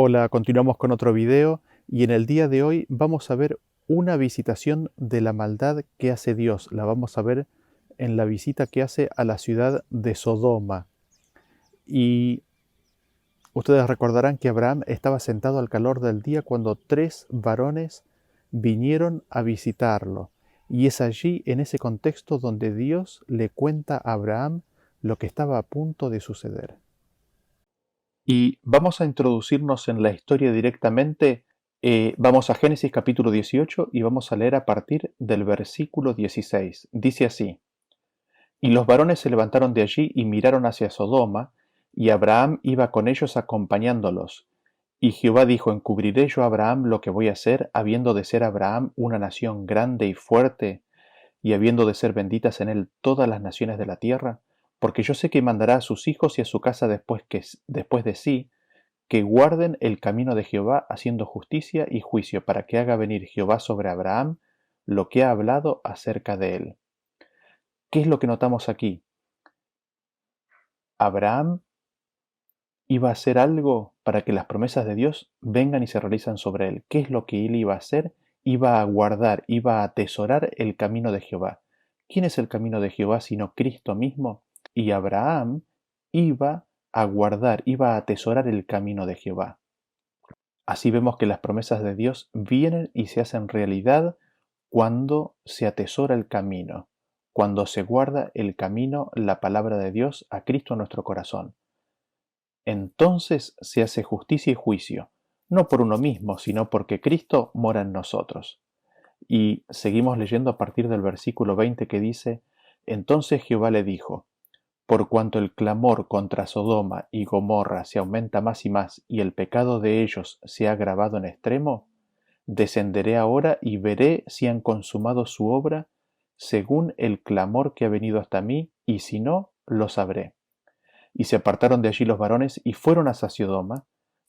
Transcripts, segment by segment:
Hola, continuamos con otro video y en el día de hoy vamos a ver una visitación de la maldad que hace Dios. La vamos a ver en la visita que hace a la ciudad de Sodoma. Y ustedes recordarán que Abraham estaba sentado al calor del día cuando tres varones vinieron a visitarlo. Y es allí, en ese contexto, donde Dios le cuenta a Abraham lo que estaba a punto de suceder. Y vamos a introducirnos en la historia directamente. Vamos a Génesis capítulo 18 y vamos a leer a partir del versículo 16. Dice así: Y los varones se levantaron de allí y miraron hacia Sodoma, y Abraham iba con ellos acompañándolos. Y Jehová dijo: ¿Encubriré yo a Abraham lo que voy a hacer, habiendo de ser Abraham una nación grande y fuerte, y habiendo de ser benditas en él todas las naciones de la tierra? Porque yo sé que mandará a sus hijos y a su casa después de sí, que guarden el camino de Jehová haciendo justicia y juicio, para que haga venir Jehová sobre Abraham lo que ha hablado acerca de él. ¿Qué es lo que notamos aquí? Abraham iba a hacer algo para que las promesas de Dios vengan y se realizan sobre él. ¿Qué es lo que él iba a hacer? Iba a guardar, iba a atesorar el camino de Jehová. ¿Quién es el camino de Jehová sino Cristo mismo? Y Abraham iba a guardar, iba a atesorar el camino de Jehová. Así vemos que las promesas de Dios vienen y se hacen realidad cuando se atesora el camino, cuando se guarda el camino, la palabra de Dios, a Cristo en nuestro corazón. Entonces se hace justicia y juicio, no por uno mismo, sino porque Cristo mora en nosotros. Y seguimos leyendo a partir del versículo 20 que dice: Entonces Jehová le dijo: Por cuanto el clamor contra Sodoma y Gomorra se aumenta más y más, y el pecado de ellos se ha agravado en extremo, descenderé ahora y veré si han consumado su obra según el clamor que ha venido hasta mí, y si no, lo sabré. Y se apartaron de allí los varones y fueron hacia Sodoma,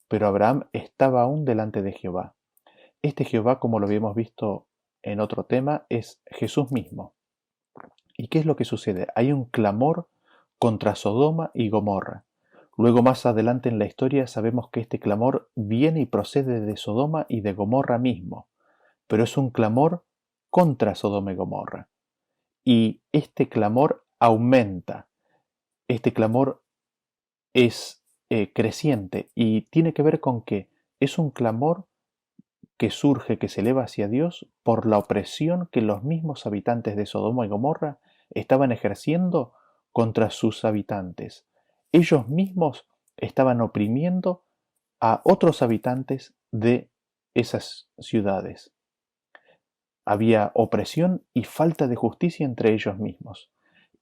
pero Abraham estaba aún delante de Jehová. Este Jehová, como lo habíamos visto en otro tema, es Jesús mismo. ¿Y qué es lo que sucede? Hay un clamor contra Sodoma y Gomorra. Luego más adelante en la historia sabemos que este clamor viene y procede de Sodoma y de Gomorra mismo, pero es un clamor contra Sodoma y Gomorra. Y este clamor aumenta, este clamor es creciente y tiene que ver con que es un clamor que surge, que se eleva hacia Dios por la opresión que los mismos habitantes de Sodoma y Gomorra estaban ejerciendo contra sus habitantes. Ellos mismos estaban oprimiendo a otros habitantes de esas ciudades. Había opresión y falta de justicia entre ellos mismos.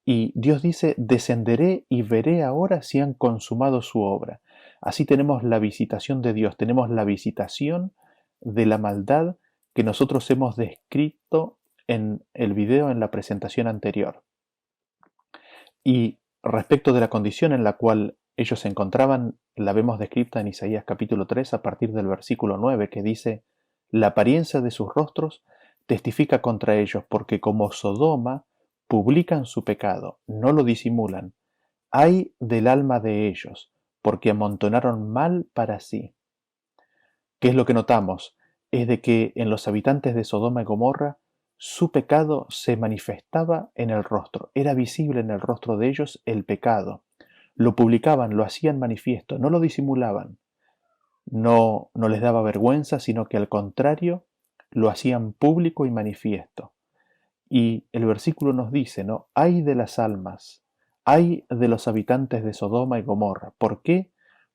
Y Dios dice: descenderé y veré ahora si han consumado su obra. Así tenemos la visitación de Dios, tenemos la visitación de la maldad que nosotros hemos descrito en el video, en la presentación anterior. Y respecto de la condición en la cual ellos se encontraban, la vemos descrita en Isaías capítulo 3 a partir del versículo 9, que dice: La apariencia de sus rostros testifica contra ellos, porque como Sodoma publican su pecado, no lo disimulan. Ay del alma de ellos, porque amontonaron mal para sí. ¿Qué es lo que notamos? Es de que en los habitantes de Sodoma y Gomorra su pecado se manifestaba en el rostro, era visible en el rostro de ellos el pecado. Lo publicaban, lo hacían manifiesto, no lo disimulaban. No les daba vergüenza, sino que al contrario, lo hacían público y manifiesto. Y el versículo nos dice, ¿no? Ay de las almas, ay de los habitantes de Sodoma y Gomorra. ¿Por qué?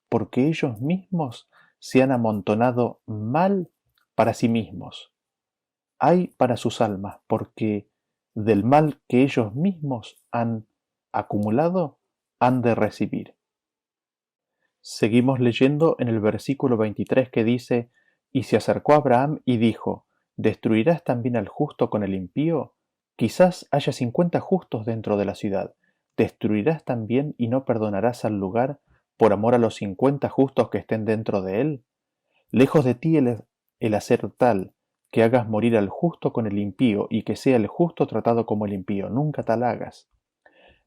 Porque ellos mismos se han amontonado mal para sí mismos. Ay para sus almas, porque del mal que ellos mismos han acumulado, han de recibir. Seguimos leyendo en el versículo 23 que dice: Y se acercó a Abraham y dijo: ¿Destruirás también al justo con el impío? Quizás haya 50 justos dentro de la ciudad. ¿Destruirás también y no perdonarás al lugar por amor a los 50 justos que estén dentro de él? Lejos de ti el hacer tal, que hagas morir al justo con el impío, y que sea el justo tratado como el impío. Nunca tal hagas.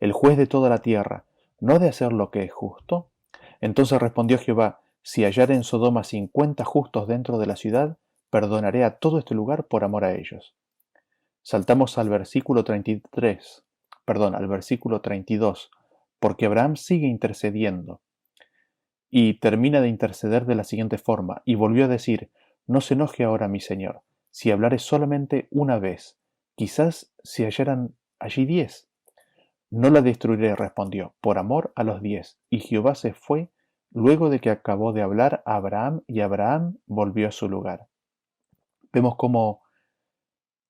El juez de toda la tierra, ¿no ha de hacer lo que es justo? Entonces respondió Jehová: Si hallare en Sodoma 50 justos dentro de la ciudad, perdonaré a todo este lugar por amor a ellos. Saltamos al versículo 33, perdón, al versículo 32, porque Abraham sigue intercediendo y termina de interceder de la siguiente forma, y volvió a decir, no se enoje ahora mi señor, si hablare solamente una vez, quizás se hallaran allí 10. No la destruiré, respondió, por amor a los 10. Y Jehová se fue luego de que acabó de hablar a Abraham, y Abraham volvió a su lugar. Vemos cómo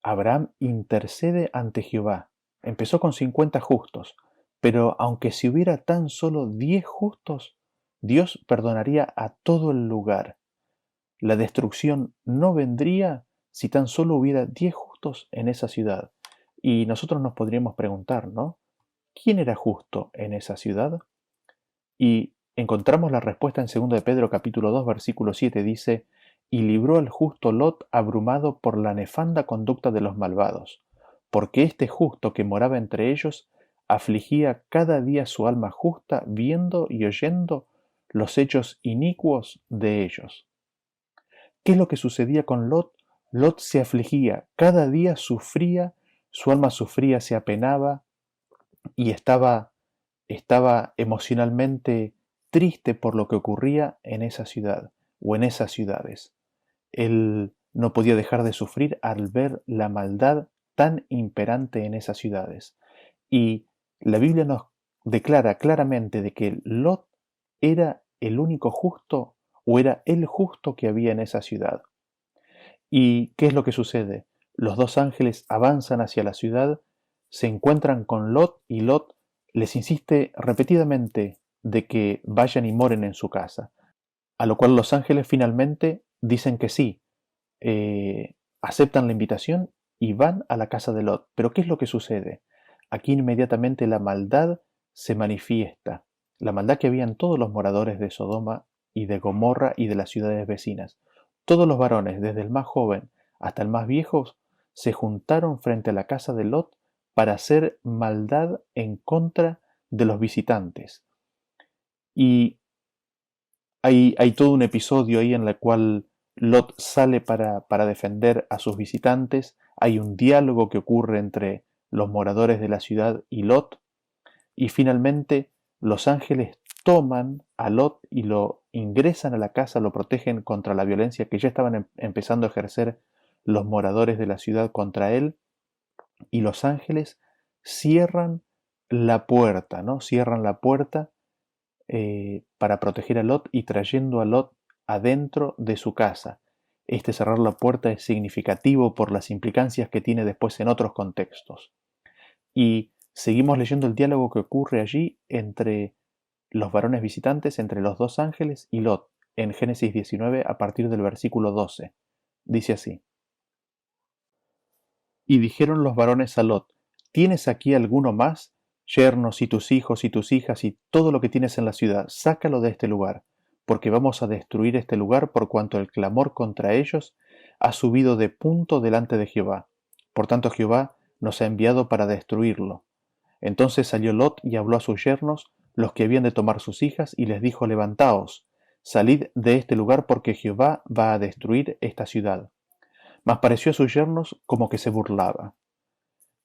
Abraham intercede ante Jehová. Empezó con 50 justos, pero aunque si hubiera tan solo 10 justos, Dios perdonaría a todo el lugar. La destrucción no vendría si tan solo hubiera 10 justos en esa ciudad. Y nosotros nos podríamos preguntar, ¿no? ¿Quién era justo en esa ciudad? Y encontramos la respuesta en 2 de Pedro capítulo 2 versículo 7, dice, y libró al justo Lot abrumado por la nefanda conducta de los malvados, porque este justo que moraba entre ellos afligía cada día su alma justa viendo y oyendo los hechos inicuos de ellos. ¿Qué es lo que sucedía con Lot? Lot se afligía, cada día sufría, su alma sufría, se apenaba y estaba emocionalmente triste por lo que ocurría en esa ciudad o en esas ciudades. Él no podía dejar de sufrir al ver la maldad tan imperante en esas ciudades. Y la Biblia nos declara claramente de que Lot era el único justo o era el justo que había en esa ciudad. ¿Y qué es lo que sucede? Los dos ángeles avanzan hacia la ciudad, se encuentran con Lot y Lot les insiste repetidamente de que vayan y moren en su casa, a lo cual los ángeles finalmente dicen que sí, aceptan la invitación y van a la casa de Lot. Pero ¿qué es lo que sucede? Aquí inmediatamente la maldad se manifiesta, la maldad que había en todos los moradores de Sodoma y de Gomorra y de las ciudades vecinas. Todos los varones, desde el más joven hasta el más viejo, se juntaron frente a la casa de Lot para hacer maldad en contra de los visitantes. Y hay todo un episodio ahí en el cual Lot sale para defender a sus visitantes. Hay un diálogo que ocurre entre los moradores de la ciudad y Lot. Y finalmente los ángeles toman a Lot y lo ingresan a la casa, lo protegen contra la violencia que ya estaban empezando a ejercer los moradores de la ciudad contra él. Y los ángeles cierran la puerta, ¿no? Cierran la puerta para proteger a Lot y trayendo a Lot adentro de su casa. Este cerrar la puerta es significativo por las implicancias que tiene después en otros contextos. Y seguimos leyendo el diálogo que ocurre allí entre los varones visitantes, entre los dos ángeles y Lot, en Génesis 19 a partir del versículo 12. Dice así. Y dijeron los varones a Lot, ¿tienes aquí alguno más? Yernos y tus hijos y tus hijas y todo lo que tienes en la ciudad, sácalo de este lugar, porque vamos a destruir este lugar por cuanto el clamor contra ellos ha subido de punto delante de Jehová. Por tanto Jehová nos ha enviado para destruirlo. Entonces salió Lot y habló a sus yernos, los que habían de tomar sus hijas, y les dijo, levantaos, salid de este lugar porque Jehová va a destruir esta ciudad. Mas pareció a sus yernos como que se burlaba.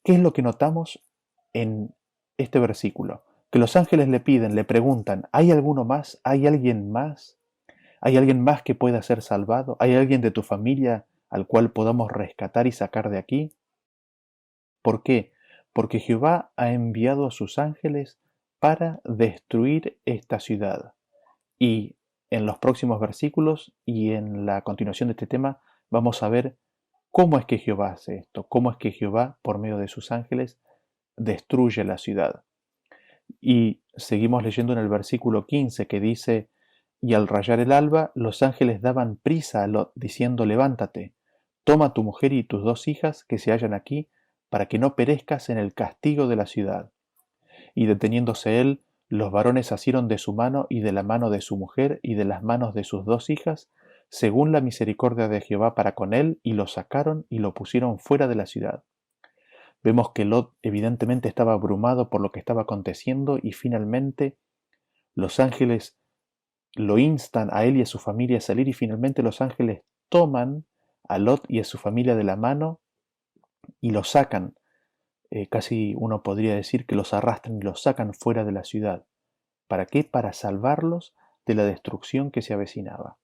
¿Qué es lo que notamos en este versículo? Que los ángeles le piden, le preguntan, ¿hay alguno más? ¿Hay alguien más? ¿Hay alguien más que pueda ser salvado? ¿Hay alguien de tu familia al cual podamos rescatar y sacar de aquí? ¿Por qué? Porque Jehová ha enviado a sus ángeles para destruir esta ciudad. Y en los próximos versículos y en la continuación de este tema vamos a ver cómo es que Jehová hace esto, cómo es que Jehová, por medio de sus ángeles, destruye la ciudad. Y seguimos leyendo en el versículo 15 que dice, y al rayar el alba, los ángeles daban prisa a Lot, diciendo, levántate, toma tu mujer y tus dos hijas que se hallan aquí, para que no perezcas en el castigo de la ciudad. Y deteniéndose él, los varones asieron de su mano y de la mano de su mujer y de las manos de sus dos hijas, según la misericordia de Jehová para con él, y lo sacaron y lo pusieron fuera de la ciudad. Vemos que Lot evidentemente estaba abrumado por lo que estaba aconteciendo y finalmente los ángeles lo instan a él y a su familia a salir y finalmente los ángeles toman a Lot y a su familia de la mano y los sacan. Casi uno podría decir que los arrastran y los sacan fuera de la ciudad. ¿Para qué? Para salvarlos de la destrucción que se avecinaba.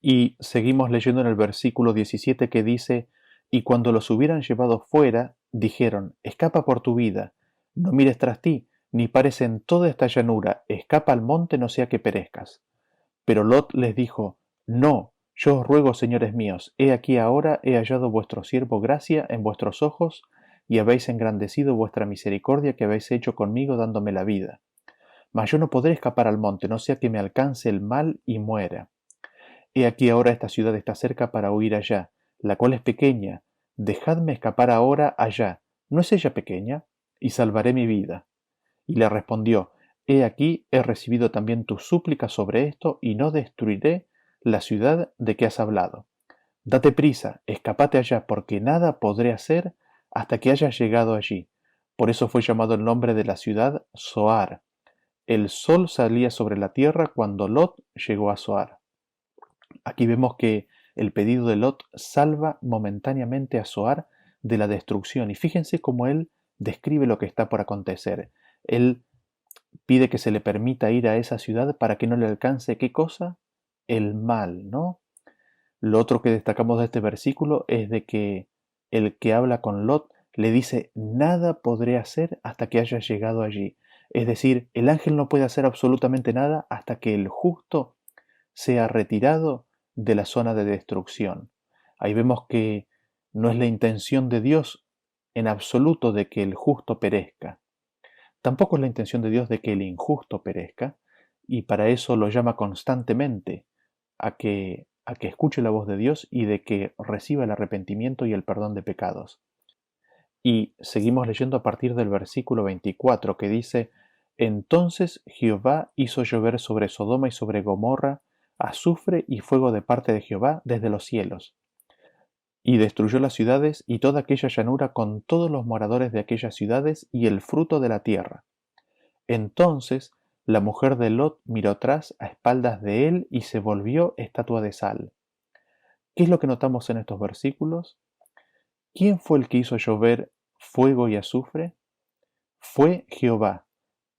Y seguimos leyendo en el versículo 17 que dice, y cuando los hubieran llevado fuera, dijeron, escapa por tu vida, no mires tras ti, ni pares en toda esta llanura, escapa al monte, no sea que perezcas. Pero Lot les dijo, no, yo os ruego, señores míos, he aquí ahora he hallado vuestro siervo gracia en vuestros ojos, y habéis engrandecido vuestra misericordia que habéis hecho conmigo dándome la vida. Mas yo no podré escapar al monte, no sea que me alcance el mal y muera. He aquí ahora esta ciudad está cerca para huir allá, la cual es pequeña. Dejadme escapar ahora allá. ¿No es ella pequeña? Y salvaré mi vida. Y le respondió, He aquí he recibido también tu súplica sobre esto, y no destruiré la ciudad de que has hablado. Date prisa, escapate allá, porque nada podré hacer hasta que hayas llegado allí. Por eso fue llamado el nombre de la ciudad Zoar. El sol salía sobre la tierra cuando Lot llegó a Zoar. Aquí vemos que el pedido de Lot salva momentáneamente a Zoar de la destrucción. Y fíjense cómo él describe lo que está por acontecer. Él pide que se le permita ir a esa ciudad para que no le alcance, ¿qué cosa? El mal, ¿no? Lo otro que destacamos de este versículo es de que el que habla con Lot le dice, nada podré hacer hasta que haya llegado allí. Es decir, el ángel no puede hacer absolutamente nada hasta que el justo sea retirado de la zona de destrucción. Ahí vemos que no es la intención de Dios en absoluto de que el justo perezca. Tampoco es la intención de Dios de que el injusto perezca, y para eso lo llama constantemente a que escuche la voz de Dios y de que reciba el arrepentimiento y el perdón de pecados. Y seguimos leyendo a partir del versículo 24 que dice, Entonces Jehová hizo llover sobre Sodoma y sobre Gomorra azufre y fuego de parte de Jehová desde los cielos, y destruyó las ciudades y toda aquella llanura con todos los moradores de aquellas ciudades y el fruto de la tierra. Entonces la mujer de Lot miró atrás a espaldas de él y se volvió estatua de sal. ¿Qué es lo que notamos en estos versículos? ¿Quién fue el que hizo llover fuego y azufre? Fue Jehová.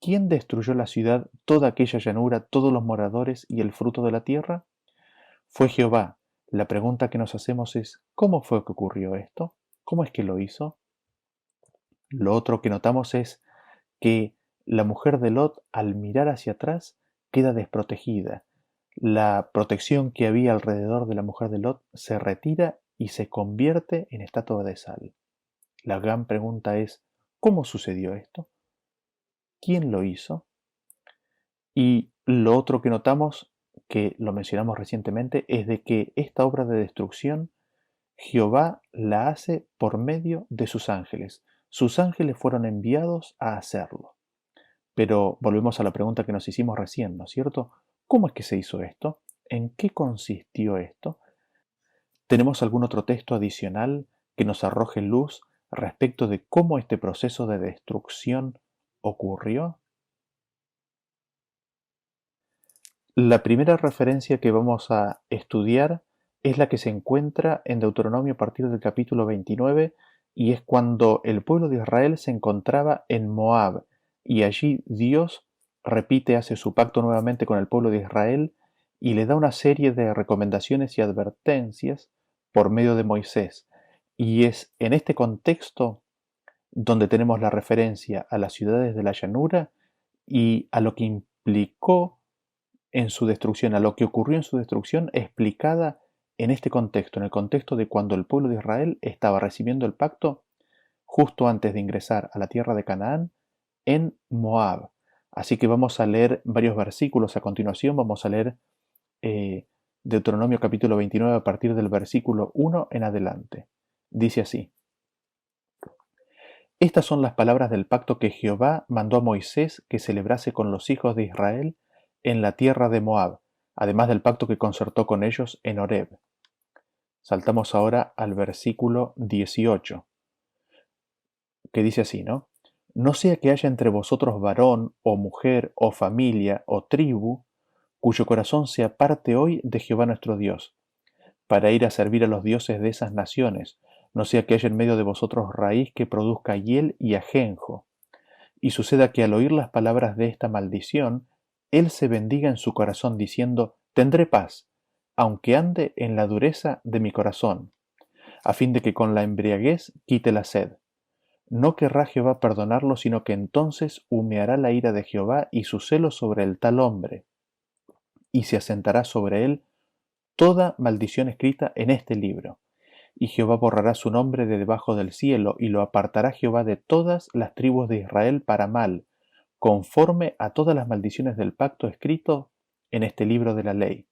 ¿Quién destruyó la ciudad, toda aquella llanura, todos los moradores y el fruto de la tierra? Fue Jehová. La pregunta que nos hacemos es, ¿cómo fue que ocurrió esto? ¿Cómo es que lo hizo? Lo otro que notamos es que la mujer de Lot, al mirar hacia atrás, queda desprotegida. La protección que había alrededor de la mujer de Lot se retira y se convierte en estatua de sal. La gran pregunta es, ¿cómo sucedió esto? ¿Quién lo hizo? Y lo otro que notamos, que lo mencionamos recientemente, es de que esta obra de destrucción Jehová la hace por medio de sus ángeles. Sus ángeles fueron enviados a hacerlo. Pero volvemos a la pregunta que nos hicimos recién, ¿no es cierto? ¿Cómo es que se hizo esto? ¿En qué consistió esto? ¿Tenemos algún otro texto adicional que nos arroje luz respecto de cómo este proceso de destrucción ocurrió? La primera referencia que vamos a estudiar es la que se encuentra en Deuteronomio a partir del capítulo 29 y es cuando el pueblo de Israel se encontraba en Moab y allí Dios hace su pacto nuevamente con el pueblo de Israel y le da una serie de recomendaciones y advertencias por medio de Moisés. Y es en este contexto donde tenemos la referencia a las ciudades de la llanura y a lo que implicó en su destrucción, a lo que ocurrió en su destrucción, explicada en este contexto, en el contexto de cuando el pueblo de Israel estaba recibiendo el pacto justo antes de ingresar a la tierra de Canaán en Moab. Así que vamos a leer varios versículos a continuación, vamos a leer Deuteronomio capítulo 29 a partir del versículo 1 en adelante. Dice así: Estas son las palabras del pacto que Jehová mandó a Moisés que celebrase con los hijos de Israel en la tierra de Moab, además del pacto que concertó con ellos en Horeb. Saltamos ahora al versículo 18, que dice así, ¿no? No sea que haya entre vosotros varón, o mujer, o familia, o tribu, cuyo corazón se aparte hoy de Jehová nuestro Dios, para ir a servir a los dioses de esas naciones, no sea que haya en medio de vosotros raíz que produzca hiel y ajenjo, y suceda que al oír las palabras de esta maldición, él se bendiga en su corazón diciendo, tendré paz, aunque ande en la dureza de mi corazón, a fin de que con la embriaguez quite la sed. No querrá Jehová perdonarlo, sino que entonces humeará la ira de Jehová y su celo sobre el tal hombre, y se asentará sobre él toda maldición escrita en este libro. Y Jehová borrará su nombre de debajo del cielo, y lo apartará Jehová de todas las tribus de Israel para mal, conforme a todas las maldiciones del pacto escrito en este libro de la ley.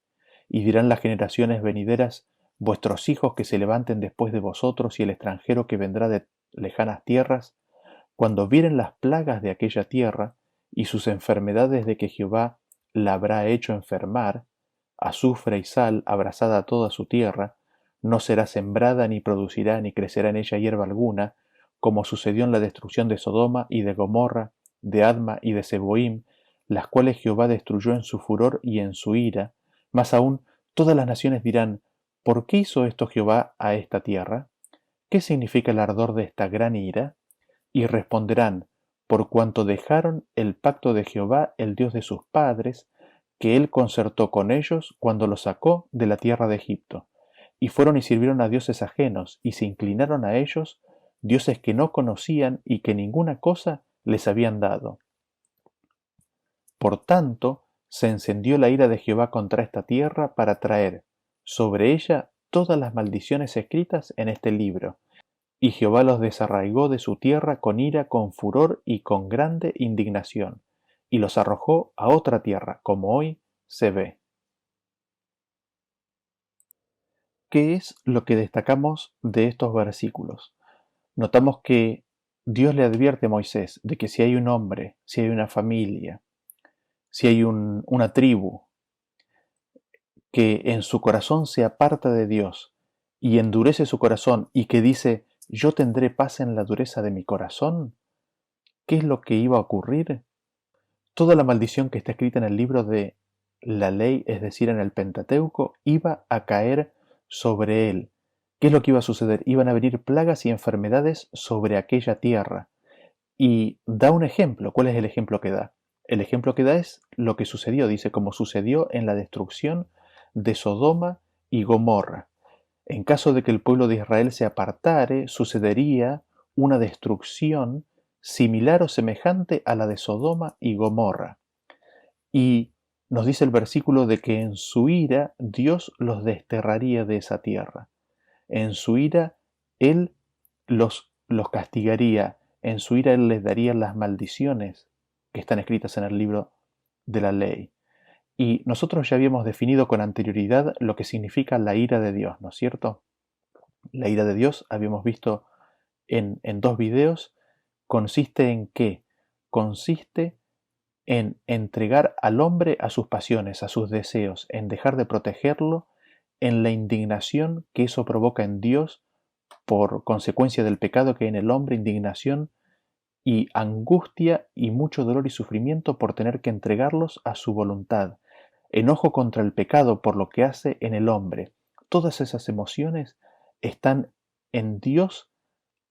Y dirán las generaciones venideras, vuestros hijos que se levanten después de vosotros y el extranjero que vendrá de lejanas tierras, cuando vieren las plagas de aquella tierra y sus enfermedades de que Jehová la habrá hecho enfermar, azufre y sal abrazada a toda su tierra, no será sembrada ni producirá ni crecerá en ella hierba alguna, como sucedió en la destrucción de Sodoma y de Gomorra, de Adma y de Seboim, las cuales Jehová destruyó en su furor y en su ira. Más aún, todas las naciones dirán, ¿por qué hizo esto Jehová a esta tierra? ¿Qué significa el ardor de esta gran ira? Y responderán, por cuanto dejaron el pacto de Jehová, el Dios de sus padres, que él concertó con ellos cuando los sacó de la tierra de Egipto. Y fueron y sirvieron a dioses ajenos, y se inclinaron a ellos, dioses que no conocían y que ninguna cosa les habían dado. Por tanto, se encendió la ira de Jehová contra esta tierra para traer sobre ella todas las maldiciones escritas en este libro. Y Jehová los desarraigó de su tierra con ira, con furor y con grande indignación, y los arrojó a otra tierra, como hoy se ve. ¿Qué es lo que destacamos de estos versículos? Notamos que Dios le advierte a Moisés de que si hay un hombre, si hay una familia, si hay una tribu que en su corazón se aparta de Dios y endurece su corazón y que dice, yo tendré paz en la dureza de mi corazón, ¿qué es lo que iba a ocurrir? Toda la maldición que está escrita en el libro de la ley, es decir, en el Pentateuco, iba a caer sobre él. ¿Qué es lo que iba a suceder? Iban a venir plagas y enfermedades sobre aquella tierra. Y da un ejemplo. ¿Cuál es el ejemplo que da? El ejemplo que da es lo que sucedió, dice, como sucedió en la destrucción de Sodoma y Gomorra. En caso de que el pueblo de Israel se apartare, sucedería una destrucción similar o semejante a la de Sodoma y Gomorra. Y nos dice el versículo de que en su ira Dios los desterraría de esa tierra. En su ira Él los castigaría. En su ira Él les daría las maldiciones que están escritas en el libro de la ley. Y nosotros ya habíamos definido con anterioridad lo que significa la ira de Dios, ¿no es cierto? La ira de Dios, habíamos visto en dos videos, consiste en qué? Consiste en entregar al hombre a sus pasiones, a sus deseos, en dejar de protegerlo, en la indignación que eso provoca en Dios por consecuencia del pecado que hay en el hombre, indignación y angustia y mucho dolor y sufrimiento por tener que entregarlos a su voluntad, enojo contra el pecado por lo que hace en el hombre. Todas esas emociones están en Dios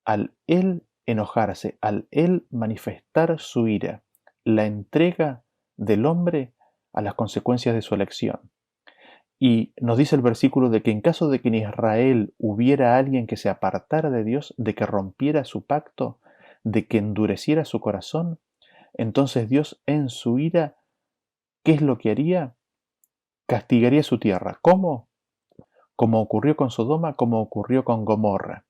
al Él enojarse, al Él manifestar su ira, la entrega del hombre a las consecuencias de su elección. Y nos dice el versículo de que en caso de que en Israel hubiera alguien que se apartara de Dios, de que rompiera su pacto, de que endureciera su corazón, entonces Dios en su ira, ¿qué es lo que haría? Castigaría su tierra. ¿Cómo? Como ocurrió con Sodoma, como ocurrió con Gomorra.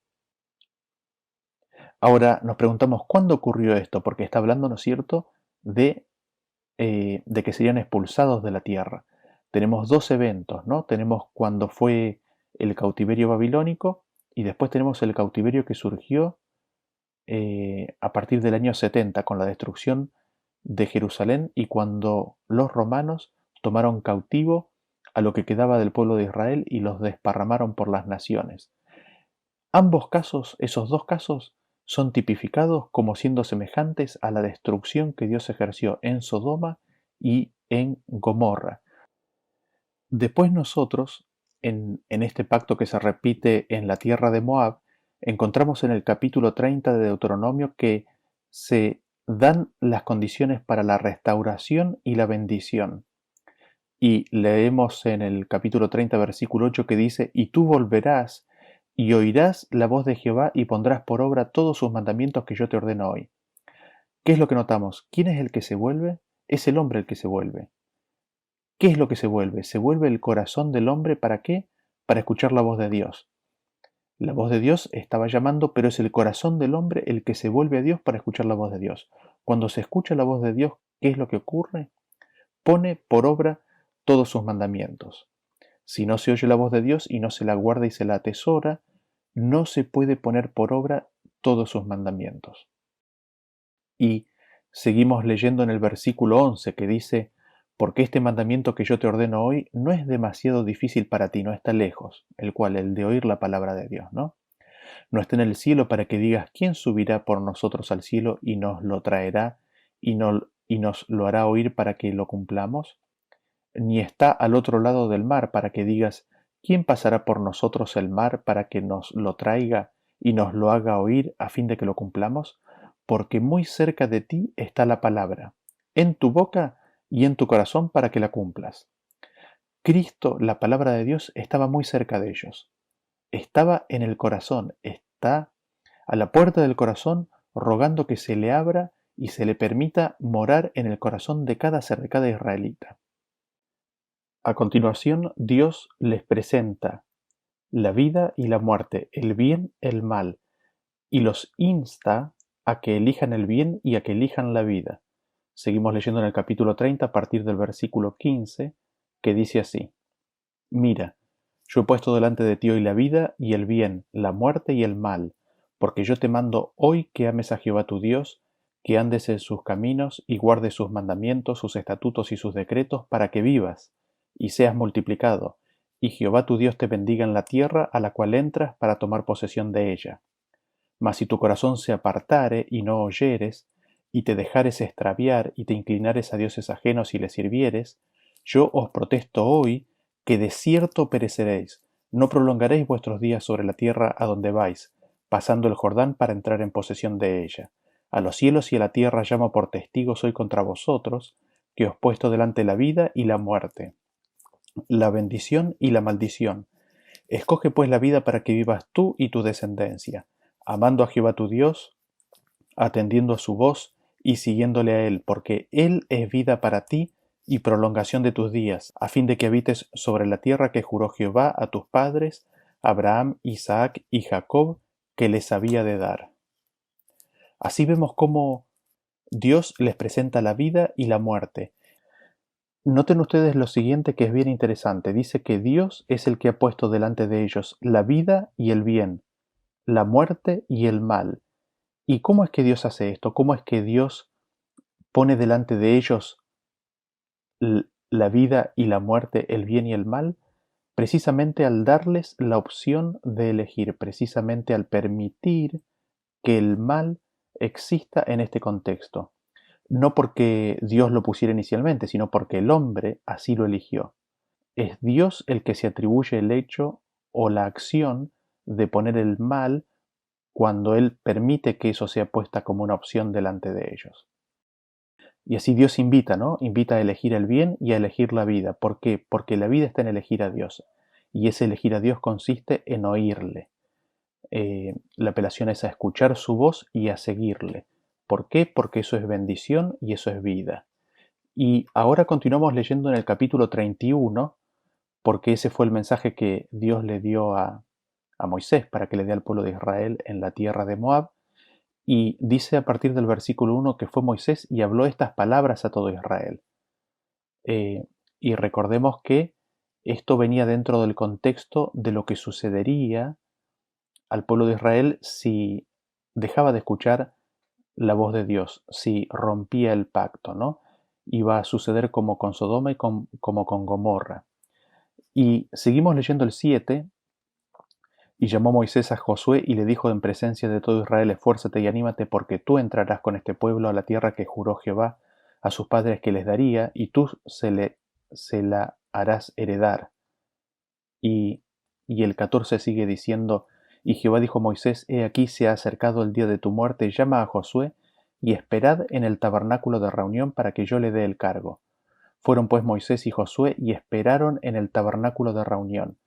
Ahora nos preguntamos, ¿cuándo ocurrió esto? Porque está hablando, ¿no es cierto?, de que serían expulsados de la tierra. Tenemos dos eventos, ¿no? Tenemos cuando fue el cautiverio babilónico y después tenemos el cautiverio que surgió a partir del año 70 con la destrucción de Jerusalén y cuando los romanos tomaron cautivo a lo que quedaba del pueblo de Israel y los desparramaron por las naciones. Ambos casos, esos dos casos, son tipificados como siendo semejantes a la destrucción que Dios ejerció en Sodoma y en Gomorra. Después nosotros, en este pacto que se repite en la tierra de Moab, encontramos en el capítulo 30 de Deuteronomio que se dan las condiciones para la restauración y la bendición. Y leemos en el capítulo 30, versículo 8 que dice, y tú volverás y oirás la voz de Jehová y pondrás por obra todos sus mandamientos que yo te ordeno hoy. ¿Qué es lo que notamos? ¿Quién es el que se vuelve? Es el hombre el que se vuelve. ¿Qué es lo que se vuelve? Se vuelve el corazón del hombre, ¿para qué? Para escuchar la voz de Dios. La voz de Dios estaba llamando, pero es el corazón del hombre el que se vuelve a Dios para escuchar la voz de Dios. Cuando se escucha la voz de Dios, ¿qué es lo que ocurre? Pone por obra todos sus mandamientos. Si no se oye la voz de Dios y no se la guarda y se la atesora, no se puede poner por obra todos sus mandamientos. Y seguimos leyendo en el versículo 11 que dice, porque este mandamiento que yo te ordeno hoy no es demasiado difícil para ti, no está lejos, el cual, el de oír la palabra de Dios, ¿no? No está en el cielo para que digas, ¿quién subirá por nosotros al cielo y nos lo traerá y nos lo hará oír para que lo cumplamos? Ni está al otro lado del mar para que digas, ¿quién pasará por nosotros el mar para que nos lo traiga y nos lo haga oír a fin de que lo cumplamos? Porque muy cerca de ti está la palabra, en tu boca y en tu corazón para que la cumplas. Cristo, la palabra de Dios, estaba muy cerca de ellos. Estaba en el corazón, está a la puerta del corazón rogando que se le abra y se le permita morar en el corazón de cada ser, de cada israelita. A continuación, Dios les presenta la vida y la muerte, el bien, el mal, y los insta a que elijan el bien y a que elijan la vida. Seguimos leyendo en el capítulo 30 a partir del versículo 15, que dice así, mira, yo he puesto delante de ti hoy la vida y el bien, la muerte y el mal, porque yo te mando hoy que ames a Jehová tu Dios, que andes en sus caminos y guardes sus mandamientos, sus estatutos y sus decretos, para que vivas y seas multiplicado, y Jehová tu Dios te bendiga en la tierra a la cual entras para tomar posesión de ella. Mas si tu corazón se apartare y no oyeres, y te dejares extraviar y te inclinares a dioses ajenos y les sirvieres, yo os protesto hoy que de cierto pereceréis, no prolongaréis vuestros días sobre la tierra a donde vais, pasando el Jordán para entrar en posesión de ella. A los cielos y a la tierra llamo por testigos hoy contra vosotros, que os he puesto delante la vida y la muerte, la bendición y la maldición. Escoge pues la vida para que vivas tú y tu descendencia, amando a Jehová tu Dios, atendiendo a su voz y siguiéndole a Él, porque Él es vida para ti y prolongación de tus días, a fin de que habites sobre la tierra que juró Jehová a tus padres, Abraham, Isaac y Jacob, que les había de dar. Así vemos cómo Dios les presenta la vida y la muerte. Noten ustedes lo siguiente que es bien interesante. Dice que Dios es el que ha puesto delante de ellos la vida y el bien, la muerte y el mal. ¿Y cómo es que Dios hace esto? ¿Cómo es que Dios pone delante de ellos la vida y la muerte, el bien y el mal? Precisamente al darles la opción de elegir, precisamente al permitir que el mal exista en este contexto. No porque Dios lo pusiera inicialmente, sino porque el hombre así lo eligió. Es Dios el que se atribuye el hecho o la acción de poner el mal cuando Él permite que eso sea puesta como una opción delante de ellos. Y así Dios invita, ¿no? Invita a elegir el bien y a elegir la vida. ¿Por qué? Porque la vida está en elegir a Dios. Y ese elegir a Dios consiste en oírle. La apelación es a escuchar su voz y a seguirle. ¿Por qué? Porque eso es bendición y eso es vida. Y ahora continuamos leyendo en el capítulo 31, porque ese fue el mensaje que Dios le dio a Moisés para que le dé al pueblo de Israel en la tierra de Moab. Y dice a partir del versículo 1 que fue Moisés y habló estas palabras a todo Israel. Y recordemos que esto venía dentro del contexto de lo que sucedería al pueblo de Israel si dejaba de escuchar la voz de Dios, si rompía el pacto, ¿no? Iba a suceder como con Sodoma y como con Gomorra. Y seguimos leyendo el 7. Y llamó Moisés a Josué y le dijo en presencia de todo Israel, esfuérzate y anímate, porque tú entrarás con este pueblo a la tierra que juró Jehová a sus padres que les daría, y tú se la harás heredar. Y, y el 14 sigue diciendo, y Jehová dijo a Moisés, he aquí se ha acercado el día de tu muerte, llama a Josué y esperad en el tabernáculo de reunión para que yo le dé el cargo. Fueron pues Moisés y Josué y esperaron en el tabernáculo de reunión.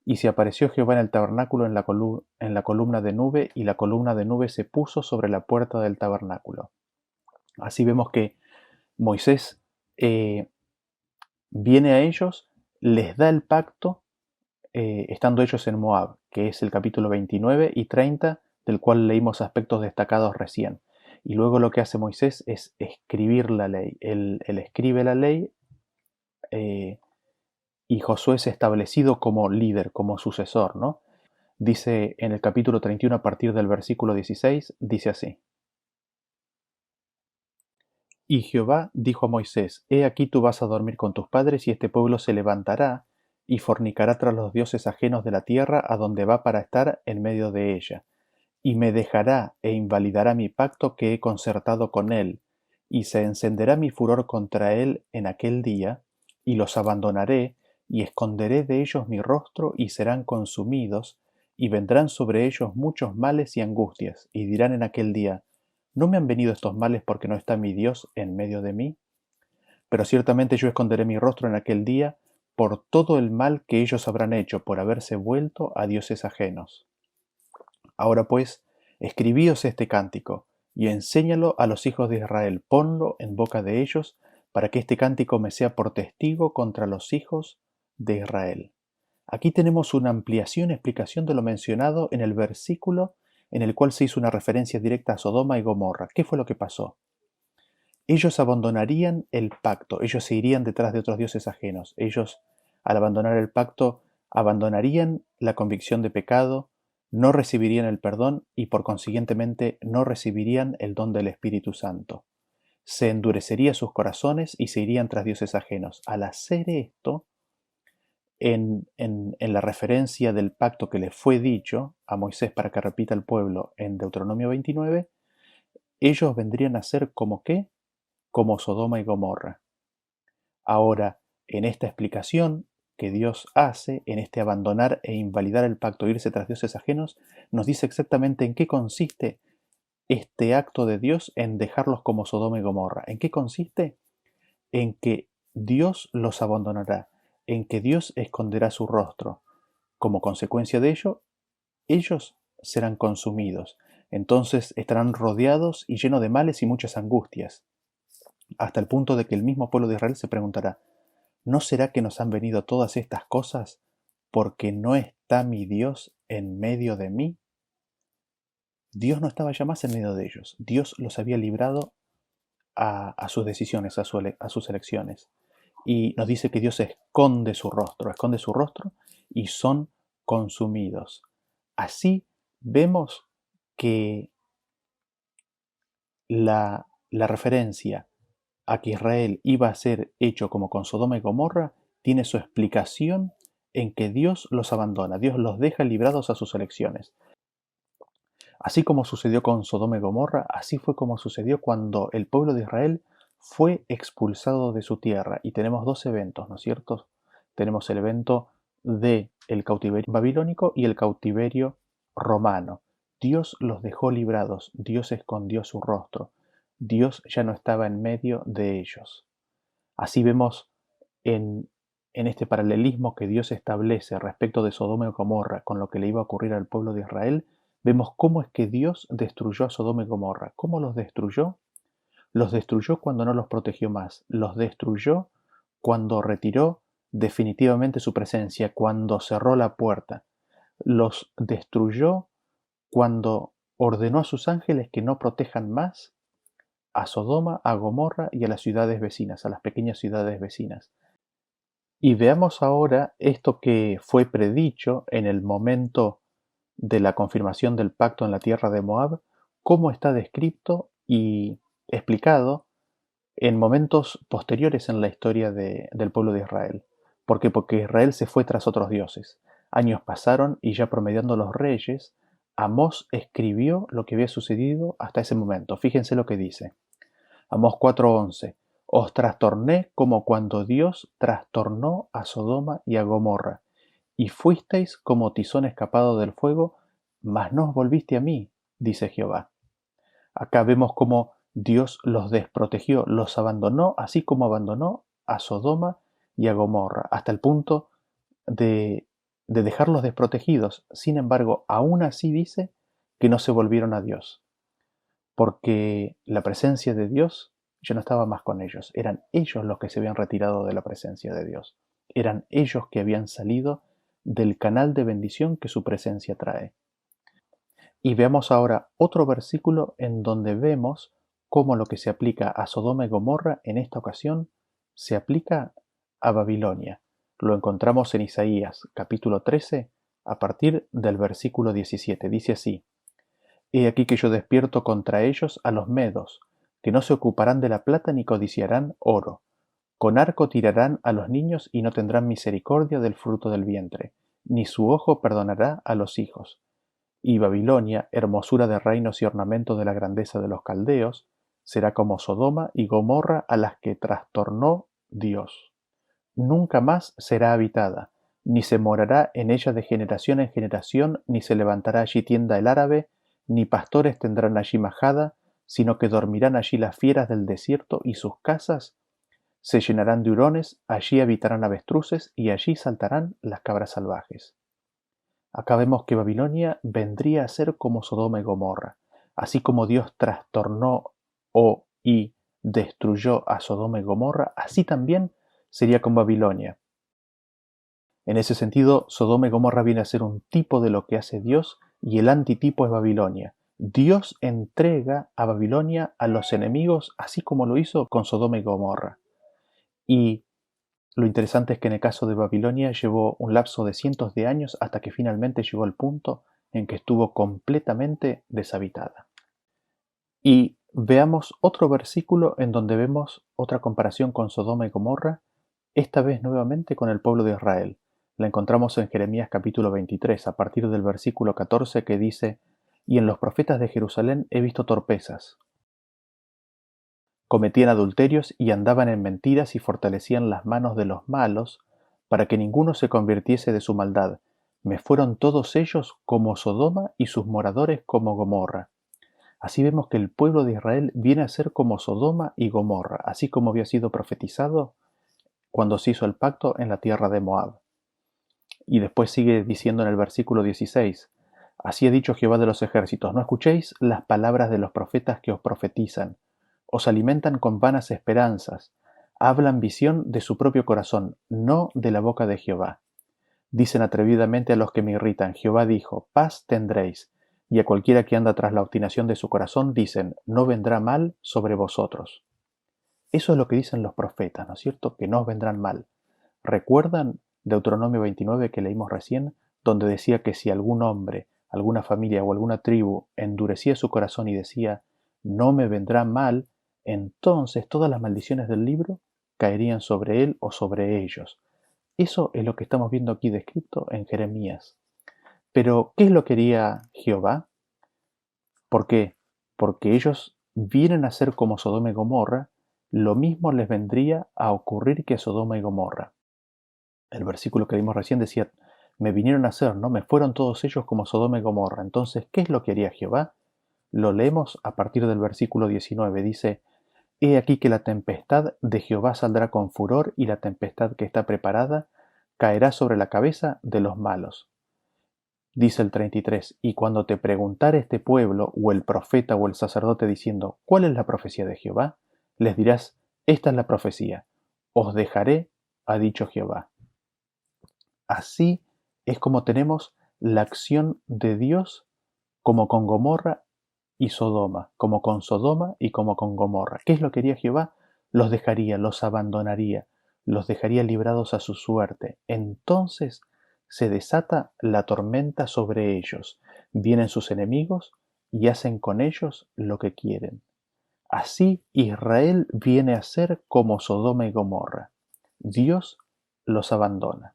Y se apareció Jehová en el tabernáculo en la columna de nube, y la columna de nube se puso sobre la puerta del tabernáculo. Así vemos que Moisés viene a ellos, les da el pacto, estando ellos en Moab, que es el capítulo 29 y 30, del cual leímos aspectos destacados recién. Y luego lo que hace Moisés es escribir la ley. Él escribe la ley, y Josué es establecido como líder, como sucesor, ¿no? Dice en el capítulo 31 a partir del versículo 16, dice así. Y Jehová dijo a Moisés, he aquí tú vas a dormir con tus padres, y este pueblo se levantará y fornicará tras los dioses ajenos de la tierra a donde va para estar en medio de ella, y me dejará e invalidará mi pacto que he concertado con él, y se encenderá mi furor contra él en aquel día, y los abandonaré, y esconderé de ellos mi rostro, y serán consumidos, y vendrán sobre ellos muchos males y angustias, y dirán en aquel día, ¿no me han venido estos males porque no está mi Dios en medio de mí? Pero ciertamente yo esconderé mi rostro en aquel día por todo el mal que ellos habrán hecho por haberse vuelto a dioses ajenos. Ahora pues, escribíos este cántico, y enséñalo a los hijos de Israel, ponlo en boca de ellos, para que este cántico me sea por testigo contra los hijos de Israel. Aquí tenemos una ampliación y explicación de lo mencionado en el versículo en el cual se hizo una referencia directa a Sodoma y Gomorra. ¿Qué fue lo que pasó? Ellos abandonarían el pacto, ellos se irían detrás de otros dioses ajenos. Ellos, al abandonar el pacto, abandonarían la convicción de pecado, no recibirían el perdón y por consiguientemente no recibirían el don del Espíritu Santo. Se endurecerían sus corazones y se irían tras dioses ajenos. Al hacer esto, en la referencia del pacto que le fue dicho a Moisés para que repita al pueblo en Deuteronomio 29, ellos vendrían a ser como qué, como Sodoma y Gomorra. Ahora, en esta explicación que Dios hace, en este abandonar e invalidar el pacto, irse tras dioses ajenos, nos dice exactamente en qué consiste este acto de Dios en dejarlos como Sodoma y Gomorra. ¿En qué consiste? En que Dios los abandonará, en que Dios esconderá su rostro. Como consecuencia de ello, ellos serán consumidos. Entonces estarán rodeados y llenos de males y muchas angustias, hasta el punto de que el mismo pueblo de Israel se preguntará, ¿no será que nos han venido todas estas cosas porque no está mi Dios en medio de mí? Dios no estaba ya más en medio de ellos. Dios los había librado a sus decisiones, a sus elecciones. Y nos dice que Dios esconde su rostro y son consumidos. Así vemos que la referencia a que Israel iba a ser hecho como con Sodoma y Gomorra tiene su explicación en que Dios los abandona, Dios los deja librados a sus elecciones. Así como sucedió con Sodoma y Gomorra, así fue como sucedió cuando el pueblo de Israel fue expulsado de su tierra. Y tenemos dos eventos, ¿no es cierto? Tenemos el evento del cautiverio babilónico y el cautiverio romano. Dios los dejó librados, Dios escondió su rostro, Dios ya no estaba en medio de ellos. Así vemos en, en este paralelismo que Dios establece respecto de Sodoma y Gomorra con lo que le iba a ocurrir al pueblo de Israel, vemos cómo es que Dios destruyó a Sodoma y Gomorra. ¿Cómo los destruyó? Los destruyó cuando no los protegió más. Los destruyó cuando retiró definitivamente su presencia, cuando cerró la puerta. Los destruyó cuando ordenó a sus ángeles que no protejan más a Sodoma, a Gomorra y a las ciudades vecinas, a las pequeñas ciudades vecinas. Y veamos ahora esto que fue predicho en el momento de la confirmación del pacto en la tierra de Moab, cómo está descrito y explicado en momentos posteriores en la historia del pueblo de Israel. ¿Por qué? Porque Israel se fue tras otros dioses. Años pasaron y ya promediando los reyes, Amós escribió lo que había sucedido hasta ese momento. Fíjense lo que dice. Amós 4:11. Os trastorné como cuando Dios trastornó a Sodoma y a Gomorra, y fuisteis como tizón escapado del fuego, mas no os volviste a mí, dice Jehová. Acá vemos cómo Dios los desprotegió, los abandonó, así como abandonó a Sodoma y a Gomorra, hasta el punto de dejarlos desprotegidos. Sin embargo, aún así dice que no se volvieron a Dios, porque la presencia de Dios ya no estaba más con ellos. Eran ellos los que se habían retirado de la presencia de Dios. Eran ellos que habían salido del canal de bendición que su presencia trae. Y veamos ahora otro versículo en donde vemos cómo lo que se aplica a Sodoma y Gomorra en esta ocasión se aplica a Babilonia. Lo encontramos en Isaías capítulo 13 a partir del versículo 17. Dice así: He aquí que yo despierto contra ellos a los medos, que no se ocuparán de la plata ni codiciarán oro. Con arco tirarán a los niños y no tendrán misericordia del fruto del vientre, ni su ojo perdonará a los hijos. Y Babilonia, hermosura de reinos y ornamento de la grandeza de los caldeos, será como Sodoma y Gomorra a las que trastornó Dios. Nunca más será habitada, ni se morará en ella de generación en generación, ni se levantará allí tienda el árabe, ni pastores tendrán allí majada, sino que dormirán allí las fieras del desierto y sus casas se llenarán de hurones, allí habitarán avestruces y allí saltarán las cabras salvajes. Acá vemos que Babilonia vendría a ser como Sodoma y Gomorra. Así como Dios trastornó y destruyó a Sodoma y Gomorra, así también sería con Babilonia. En ese sentido, Sodoma y Gomorra viene a ser un tipo de lo que hace Dios y el antitipo es Babilonia. Dios entrega a Babilonia a los enemigos, así como lo hizo con Sodoma y Gomorra. Y lo interesante es que en el caso de Babilonia llevó un lapso de cientos de años hasta que finalmente llegó al punto en que estuvo completamente deshabitada. Y veamos otro versículo en donde vemos otra comparación con Sodoma y Gomorra, esta vez nuevamente con el pueblo de Israel. La encontramos en Jeremías capítulo 23, a partir del versículo 14, que dice: Y en los profetas de Jerusalén he visto torpezas. Cometían adulterios y andaban en mentiras y fortalecían las manos de los malos, para que ninguno se convirtiese de su maldad. Me fueron todos ellos como Sodoma y sus moradores como Gomorra. Así vemos que el pueblo de Israel viene a ser como Sodoma y Gomorra, así como había sido profetizado cuando se hizo el pacto en la tierra de Moab. Y después sigue diciendo en el versículo 16: Así ha dicho Jehová de los ejércitos: No escuchéis las palabras de los profetas que os profetizan. Os alimentan con vanas esperanzas, hablan visión de su propio corazón, no de la boca de Jehová. Dicen atrevidamente a los que me irritan: Jehová dijo, paz tendréis. Y a cualquiera que anda tras la obstinación de su corazón dicen: no vendrá mal sobre vosotros. Eso es lo que dicen los profetas, ¿no es cierto? Que no os vendrán mal. ¿Recuerdan Deuteronomio 29 que leímos recién, donde decía que si algún hombre, alguna familia o alguna tribu endurecía su corazón y decía: no me vendrá mal, entonces todas las maldiciones del libro caerían sobre él o sobre ellos? Eso es lo que estamos viendo aquí descrito en Jeremías. Pero, ¿qué es lo que quería Jehová? ¿Por qué? Porque ellos vienen a ser como Sodoma y Gomorra, lo mismo les vendría a ocurrir que a Sodoma y Gomorra. El versículo que vimos recién decía: me vinieron a ser, ¿no? Me fueron todos ellos como Sodoma y Gomorra. Entonces, ¿qué es lo que haría Jehová? Lo leemos a partir del versículo 19. Dice: He aquí que la tempestad de Jehová saldrá con furor, y la tempestad que está preparada caerá sobre la cabeza de los malos. Dice el 33, y cuando te preguntare este pueblo, o el profeta o el sacerdote, diciendo: ¿cuál es la profecía de Jehová? Les dirás: esta es la profecía. Os dejaré, ha dicho Jehová. Así es como tenemos la acción de Dios, como con Gomorra y Sodoma, como con Sodoma y como con Gomorra. ¿Qué es lo que haría Jehová? Los dejaría, los abandonaría, los dejaría librados a su suerte. Entonces se desata la tormenta sobre ellos. Vienen sus enemigos y hacen con ellos lo que quieren. Así Israel viene a ser como Sodoma y Gomorra. Dios los abandona.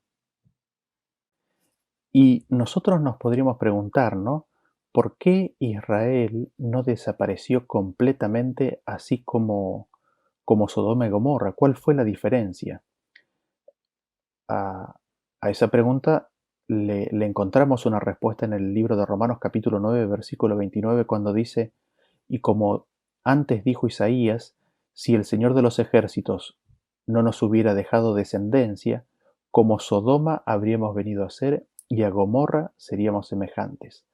Y nosotros nos podríamos preguntar, ¿no? ¿Por qué Israel no desapareció completamente así como como Sodoma y Gomorra. ¿Cuál fue la diferencia? A, a esa pregunta le encontramos una respuesta en el libro de Romanos capítulo 9, versículo 29, cuando dice: y como antes dijo Isaías, si el Señor de los ejércitos no nos hubiera dejado descendencia, como Sodoma habríamos venido a ser, y a Gomorra seríamos semejantes.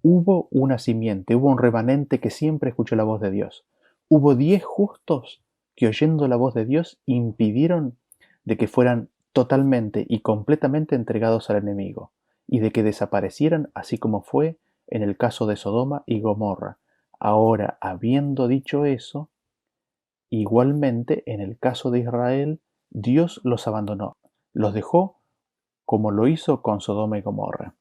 Hubo una simiente, hubo un remanente que siempre escuchó la voz de Dios. Hubo 10 justos que, oyendo la voz de Dios, impidieron de que fueran totalmente y completamente entregados al enemigo, y de que desaparecieran, así como fue en el caso de Sodoma y Gomorra. Ahora, habiendo dicho eso, igualmente en el caso de Israel, Dios los abandonó, los dejó como lo hizo con Sodoma y Gomorra.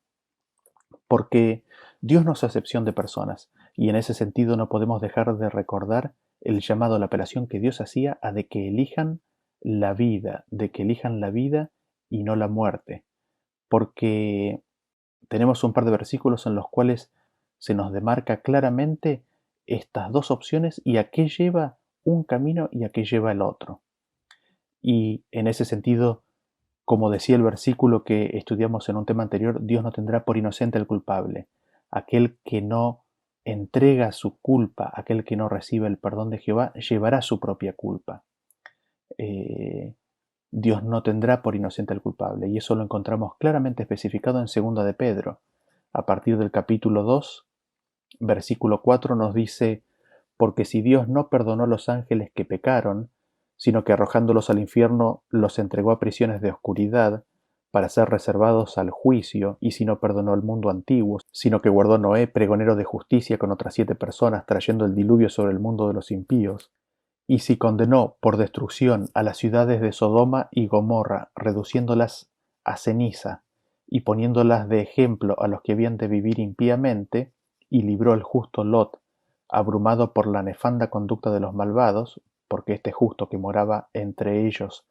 Porque Dios no hace acepción de personas, y en ese sentido no podemos dejar de recordar el llamado, la apelación que Dios hacía a de que elijan la vida, de que elijan la vida y no la muerte. Porque tenemos un par de versículos en los cuales se nos demarca claramente estas dos opciones y a qué lleva un camino y a qué lleva el otro. Y en ese sentido, como decía el versículo que estudiamos en un tema anterior, Dios no tendrá por inocente al culpable. Aquel que no entrega su culpa, aquel que no recibe el perdón de Jehová, llevará su propia culpa. Dios no tendrá por inocente al culpable, y eso lo encontramos claramente especificado en 2 de Pedro. A partir del capítulo 2, versículo 4 nos dice: porque si Dios no perdonó a los ángeles que pecaron, sino que arrojándolos al infierno los entregó a prisiones de oscuridad para ser reservados al juicio, y si no perdonó al mundo antiguo, sino que guardó a Noé, pregonero de justicia, con otras 7 personas, trayendo el diluvio sobre el mundo de los impíos, y si condenó por destrucción a las ciudades de Sodoma y Gomorra, reduciéndolas a ceniza y poniéndolas de ejemplo a los que habían de vivir impíamente, y libró al justo Lot, abrumado por la nefanda conducta de los malvados, porque este justo que moraba entre ellos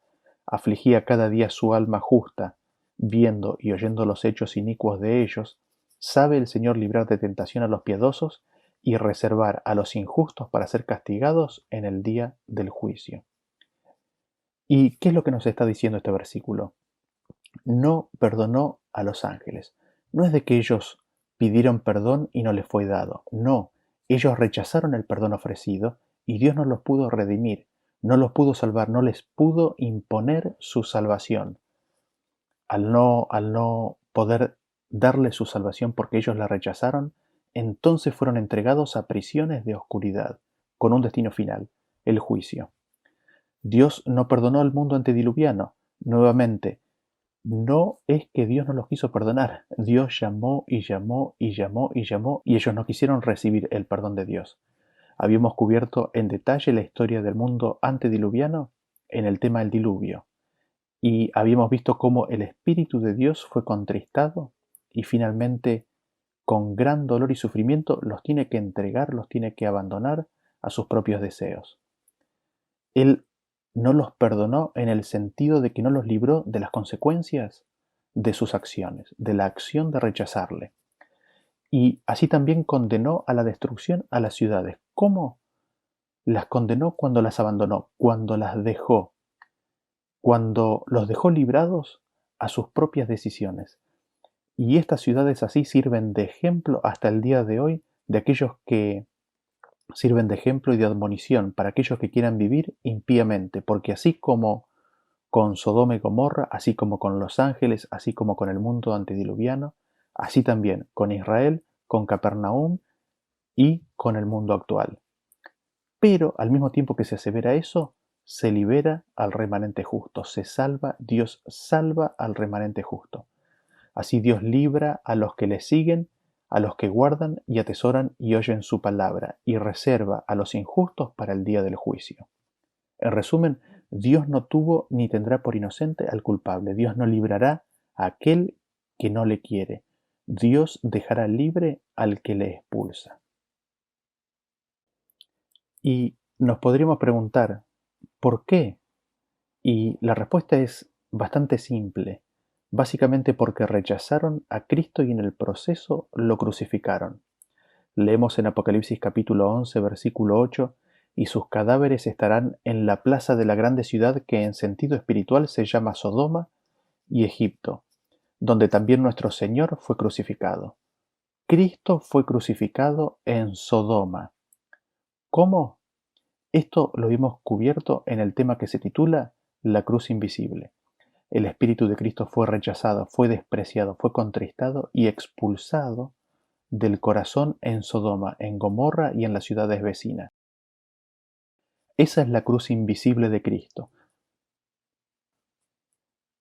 afligía cada día su alma justa, viendo y oyendo los hechos inicuos de ellos, sabe el Señor librar de tentación a los piadosos y reservar a los injustos para ser castigados en el día del juicio. ¿Y qué es lo que nos está diciendo este versículo? No perdonó a los ángeles. No es de que ellos pidieron perdón y no les fue dado. No, ellos rechazaron el perdón ofrecido y Dios no los pudo redimir, no los pudo salvar, no les pudo imponer su salvación. Al no poder darle su salvación porque ellos la rechazaron, entonces fueron entregados a prisiones de oscuridad, con un destino final, el juicio. Dios no perdonó al mundo antediluviano. Nuevamente, no es que Dios no los quiso perdonar. Dios llamó y llamó y llamó y llamó, y ellos no quisieron recibir el perdón de Dios. Habíamos cubierto en detalle la historia del mundo antediluviano en el tema del diluvio. Y habíamos visto cómo el Espíritu de Dios fue contristado y finalmente, con gran dolor y sufrimiento, los tiene que entregar, los tiene que abandonar a sus propios deseos. Él no los perdonó en el sentido de que no los libró de las consecuencias de sus acciones, de la acción de rechazarle. Y así también condenó a la destrucción a las ciudades. ¿Cómo? Las condenó cuando las abandonó, cuando las dejó, cuando los dejó librados a sus propias decisiones. Y estas ciudades así sirven de ejemplo hasta el día de hoy de aquellos que sirven de ejemplo y de admonición para aquellos que quieran vivir impíamente, porque así como con Sodoma y Gomorra, así como con los ángeles, así como con el mundo antediluviano, así también con Israel, con Capernaum y con el mundo actual. Pero al mismo tiempo que se asevera eso, se libera al remanente justo, se salva, Dios salva al remanente justo. Así Dios libra a los que le siguen, a los que guardan y atesoran y oyen su palabra, y reserva a los injustos para el día del juicio. En resumen, Dios no tuvo ni tendrá por inocente al culpable. Dios no librará a aquel que no le quiere. Dios dejará libre al que le expulsa. Y nos podríamos preguntar, ¿por qué? Y la respuesta es bastante simple. Básicamente porque rechazaron a Cristo y en el proceso lo crucificaron. Leemos en Apocalipsis capítulo 11, versículo 8, y sus cadáveres estarán en la plaza de la grande ciudad que en sentido espiritual se llama Sodoma y Egipto, donde también nuestro Señor fue crucificado. Cristo fue crucificado en Sodoma. ¿Cómo? Esto lo vimos cubierto en el tema que se titula La cruz invisible. El Espíritu de Cristo fue rechazado, fue despreciado, fue contristado y expulsado del corazón en Sodoma, en Gomorra y en las ciudades vecinas. Esa es la cruz invisible de Cristo.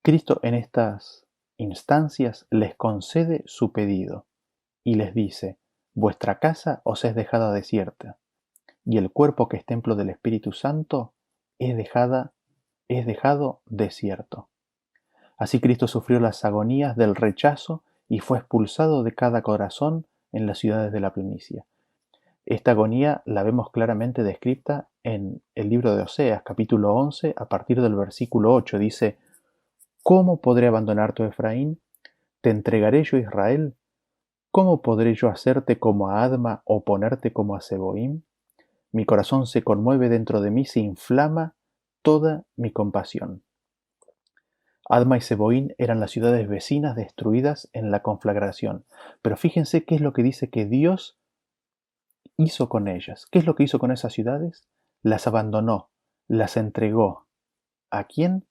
Cristo en estas instancias les concede su pedido y les dice: vuestra casa os es dejada desierta, y el cuerpo que es templo del Espíritu Santo es dejado desierto. Así Cristo sufrió las agonías del rechazo y fue expulsado de cada corazón en las ciudades de la planicie. Esta agonía la vemos claramente descrita en el libro de Oseas, capítulo 11, a partir del versículo 8. Dice: ¿cómo podré abandonar tu Efraín? ¿Te entregaré yo, Israel? ¿Cómo podré yo hacerte como a Adma o ponerte como a Seboim? Mi corazón se conmueve dentro de mí, se inflama toda mi compasión. Adma y Seboín eran las ciudades vecinas destruidas en la conflagración. Pero fíjense qué es lo que dice que Dios hizo con ellas. ¿Qué es lo que hizo con esas ciudades? Las abandonó, las entregó. ¿A quién?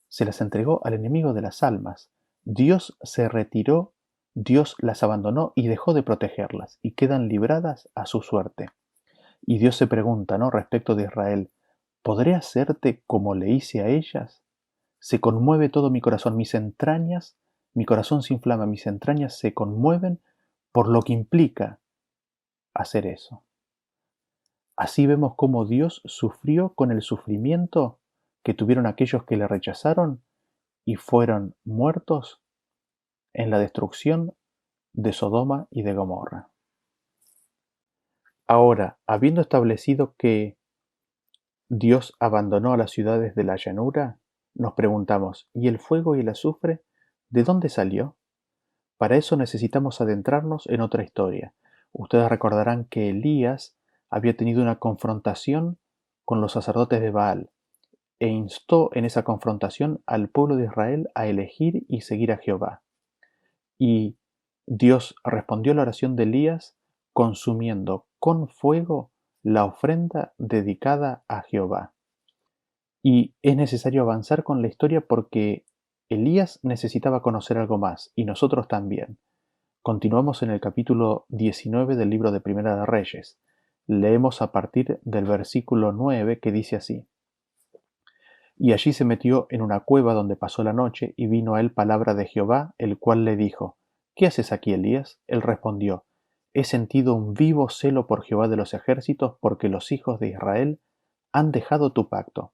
Se las entregó al enemigo de las almas. Dios se retiró, Dios las abandonó y dejó de protegerlas, y quedan libradas a su suerte. Y Dios se pregunta, ¿no?, respecto de Israel: ¿podré hacerte como le hice a ellas? Se conmueve todo mi corazón, mis entrañas, mi corazón se inflama, mis entrañas se conmueven por lo que implica hacer eso. Así vemos cómo Dios sufrió con el sufrimiento que tuvieron aquellos que le rechazaron y fueron muertos en la destrucción de Sodoma y de Gomorra. Ahora, habiendo establecido que Dios abandonó a las ciudades de la llanura, nos preguntamos: ¿y el fuego y el azufre de dónde salió? Para eso necesitamos adentrarnos en otra historia. Ustedes recordarán que Elías había tenido una confrontación con los sacerdotes de Baal e instó en esa confrontación al pueblo de Israel a elegir y seguir a Jehová. Y Dios respondió a la oración de Elías consumiendo con fuego la ofrenda dedicada a Jehová. Y es necesario avanzar con la historia porque Elías necesitaba conocer algo más, y nosotros también. Continuamos en el capítulo 19 del libro de Primera de Reyes. Leemos a partir del versículo 9, que dice así: Y allí se metió en una cueva donde pasó la noche, y vino a él palabra de Jehová, el cual le dijo: ¿qué haces aquí, Elías? Él respondió: he sentido un vivo celo por Jehová de los ejércitos, porque los hijos de Israel han dejado tu pacto,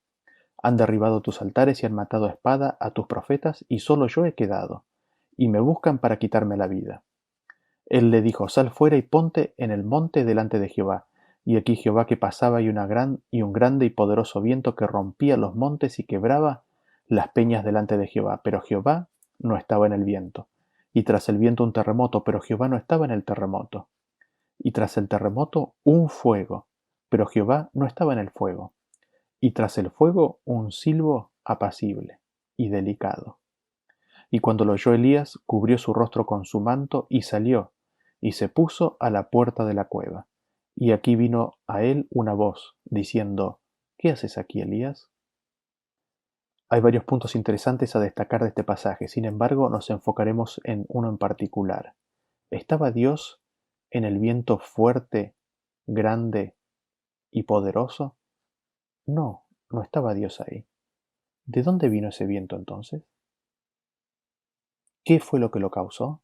han derribado tus altares y han matado a espada a tus profetas, y solo yo he quedado, y me buscan para quitarme la vida. Él le dijo: sal fuera y ponte en el monte delante de Jehová. Y aquí Jehová que pasaba, y un grande y poderoso viento que rompía los montes y quebraba las peñas delante de Jehová. Pero Jehová no estaba en el viento. Y tras el viento un terremoto, pero Jehová no estaba en el terremoto. Y tras el terremoto un fuego, pero Jehová no estaba en el fuego. Y tras el fuego un silbo apacible y delicado. Y cuando lo oyó Elías, cubrió su rostro con su manto y salió, y se puso a la puerta de la cueva. Y aquí vino a él una voz, diciendo: ¿qué haces aquí, Elías? Hay varios puntos interesantes a destacar de este pasaje, sin embargo nos enfocaremos en uno en particular. ¿Estaba Dios en el viento fuerte, grande y poderoso? No, no estaba Dios ahí. ¿De dónde vino ese viento entonces? ¿Qué fue lo que lo causó?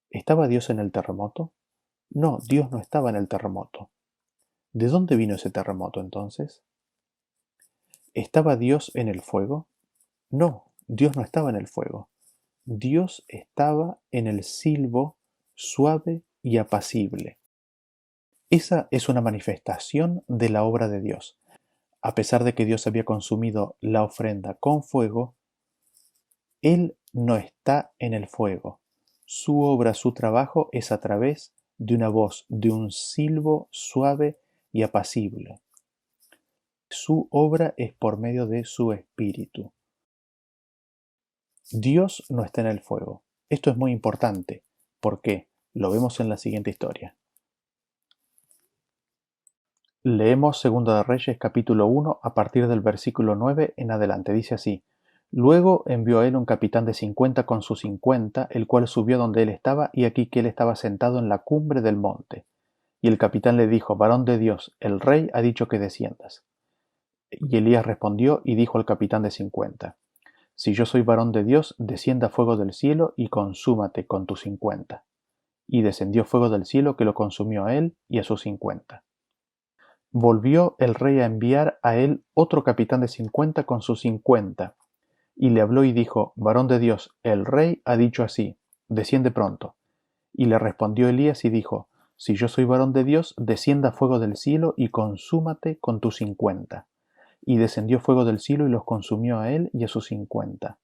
¿Estaba Dios en el terremoto? No, Dios no estaba en el terremoto. ¿De dónde vino ese terremoto entonces? ¿Estaba Dios en el fuego? No, Dios no estaba en el fuego. Dios estaba en el silbo suave y apacible. Esa es una manifestación de la obra de Dios. A pesar de que Dios había consumido la ofrenda con fuego, Él no está en el fuego. Su obra, su trabajo es a través de una voz, de un silbo suave y apacible. Su obra es por medio de su espíritu. Dios no está en el fuego. Esto es muy importante. ¿Por qué? Lo vemos en la siguiente historia. Leemos 2 de Reyes capítulo 1 a partir del versículo 9 en adelante. Dice así: Luego envió a él un capitán de 50 con sus 50, el cual subió donde él estaba, y aquí que él estaba sentado en la cumbre del monte. Y el capitán le dijo: Varón de Dios, el rey ha dicho que desciendas. Y Elías respondió y dijo al capitán de 50: Si yo soy varón de Dios, descienda fuego del cielo y consúmate con tus 50. Y descendió fuego del cielo que lo consumió a él y a sus 50. Volvió el rey a enviar a él otro capitán de 50 con sus 50, y le habló y dijo: Varón de Dios, el rey ha dicho así: desciende pronto. Y le respondió Elías y dijo: Si yo soy varón de Dios, descienda fuego del cielo y consúmate con tus 50. Y descendió fuego del cielo y los consumió a él y a sus 50.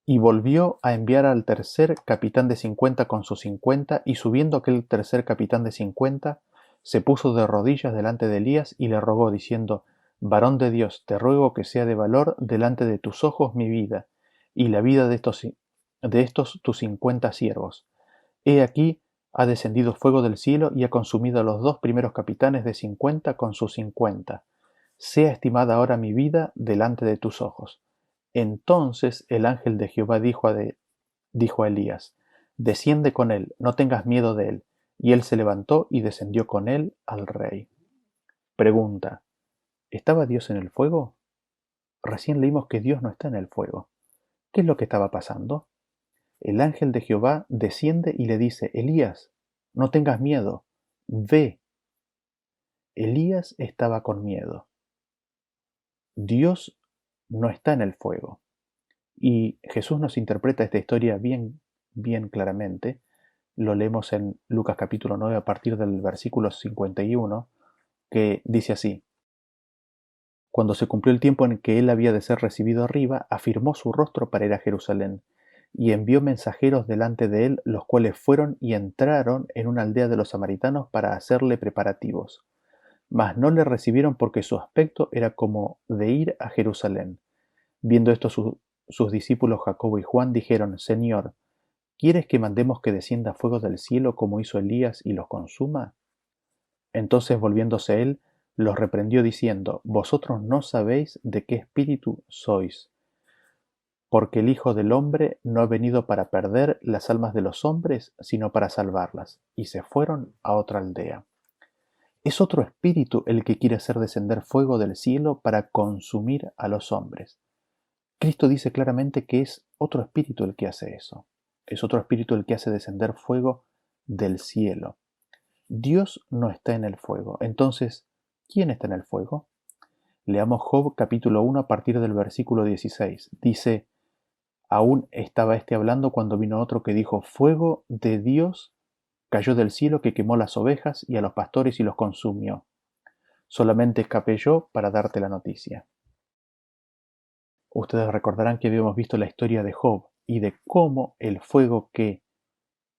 Y volvió a enviar al tercer capitán de 50 con sus 50, y subiendo aquel tercer capitán de 50, se puso de rodillas delante de Elías y le rogó, diciendo: Varón de Dios, te ruego que sea de valor delante de tus ojos mi vida, y la vida de estos tus 50 siervos. He aquí, ha descendido fuego del cielo y ha consumido a los dos primeros capitanes de 50 con sus 50. Sea estimada ahora mi vida delante de tus ojos. Entonces el ángel de Jehová dijo a Elías: Desciende con él, no tengas miedo de él. Y él se levantó y descendió con él al rey. Pregunta: ¿estaba Dios en el fuego? Recién leímos que Dios no está en el fuego. ¿Qué es lo que estaba pasando? El ángel de Jehová desciende y le dice: Elías, no tengas miedo, ve. Elías estaba con miedo. Dios no está en el fuego. Y Jesús nos interpreta esta historia bien claramente. Lo leemos en Lucas capítulo 9 a partir del versículo 51, que dice así: Cuando se cumplió el tiempo en que él había de ser recibido arriba, afirmó su rostro para ir a Jerusalén, y envió mensajeros delante de él, los cuales fueron y entraron en una aldea de los samaritanos para hacerle preparativos. Mas no le recibieron porque su aspecto era como de ir a Jerusalén. Viendo esto sus discípulos Jacobo y Juan dijeron: Señor, ¿quieres que mandemos que descienda fuego del cielo como hizo Elías y los consuma? Entonces volviéndose él, los reprendió diciendo: Vosotros no sabéis de qué espíritu sois, porque el Hijo del hombre no ha venido para perder las almas de los hombres, sino para salvarlas. Y se fueron a otra aldea. Es otro espíritu el que quiere hacer descender fuego del cielo para consumir a los hombres. Cristo dice claramente que es otro espíritu el que hace eso. Es otro espíritu el que hace descender fuego del cielo. Dios no está en el fuego. Entonces, ¿quién está en el fuego? Leamos Job capítulo 1 a partir del versículo 16. Dice: Aún estaba éste hablando cuando vino otro que dijo: Fuego de Dios cayó del cielo que quemó las ovejas y a los pastores y los consumió. Solamente escapé yo para darte la noticia. Ustedes recordarán que habíamos visto la historia de Job y de cómo el fuego que